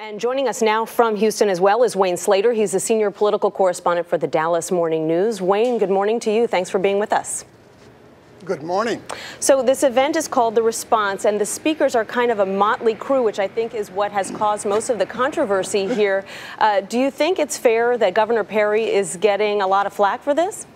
And joining us now from Houston as well is Wayne Slater. He's the senior political correspondent for the Dallas Morning News. Wayne, good morning to you. Thanks for being with us. Good morning. So this event is called The Response, and the speakers are kind of a motley crew, which I think is what has caused most of the controversy here. Do you think it's fair that Governor Perry is getting a lot of flack for this?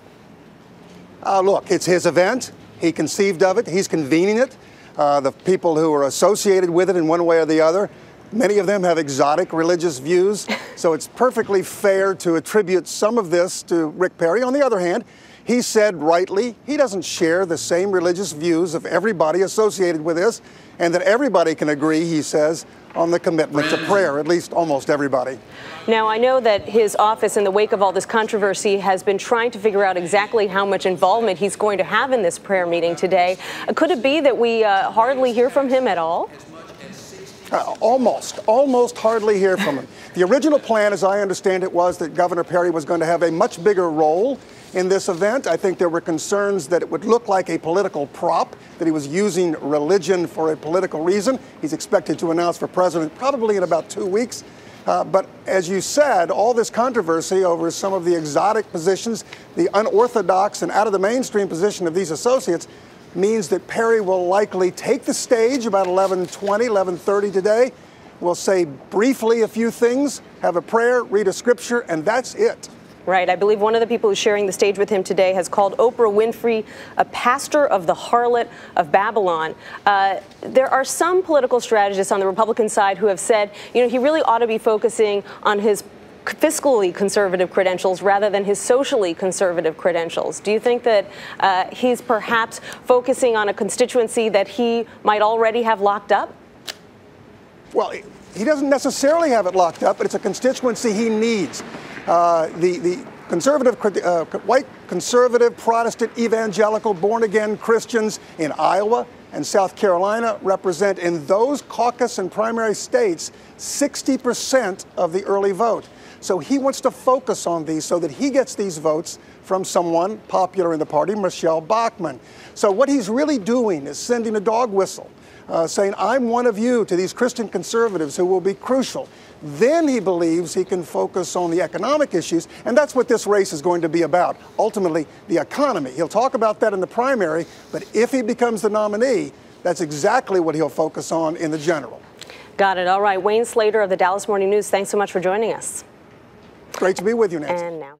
Look, it's his event. He conceived of it. He's convening it. The people who are associated with it in one way or the other, many of them have exotic religious views, so it's perfectly fair to attribute some of this to Rick Perry. On the other hand, he said rightly he doesn't share the same religious views of everybody associated with this, and that everybody can agree, he says, on the commitment to prayer, at least almost everybody. Now, I know that his office, in the wake of all this controversy, has been trying to figure out exactly how much involvement he's going to have in this prayer meeting today. Could it be that we hardly hear from him at all? Almost hardly hear from him. The original plan, as I understand it, was that Governor Perry was going to have a much bigger role in this event. I think there were concerns that it would look like a political prop, that he was using religion for a political reason. He's expected to announce for president probably in about 2 weeks. But as you said, all this controversy over some of the exotic positions, the unorthodox and out of the mainstream position of these associates, means that Perry will likely take the stage about 11:20, 11:30 today. We'll say briefly a few things, have a prayer, read a scripture, and that's it. Right. I believe one of the people who's sharing the stage with him today has called Oprah Winfrey a pastor of the harlot of Babylon. There are some political strategists on the Republican side who have said, you know, he really ought to be focusing on his fiscally conservative credentials rather than his socially conservative credentials. Do you think that he's perhaps focusing on a constituency that he might already have locked up? Well, he doesn't necessarily have it locked up, but it's a constituency he needs. The conservative, white conservative, Protestant, evangelical, born-again Christians in Iowa and South Carolina represent in those caucus and primary states 60% of the early vote. So he wants to focus on these so that he gets these votes from someone popular in the party, Michelle Bachmann. So what he's really doing is sending a dog whistle, saying, I'm one of you, to these Christian conservatives who will be crucial. Then he believes he can focus on the economic issues, and that's what this race is going to be about. Ultimately, the economy. He'll talk about that in the primary, but if he becomes the nominee, that's exactly what he'll focus on in the general. Got it. All right. Wayne Slater of the Dallas Morning News, thanks so much for joining us. Great to be with you, Nancy. And now.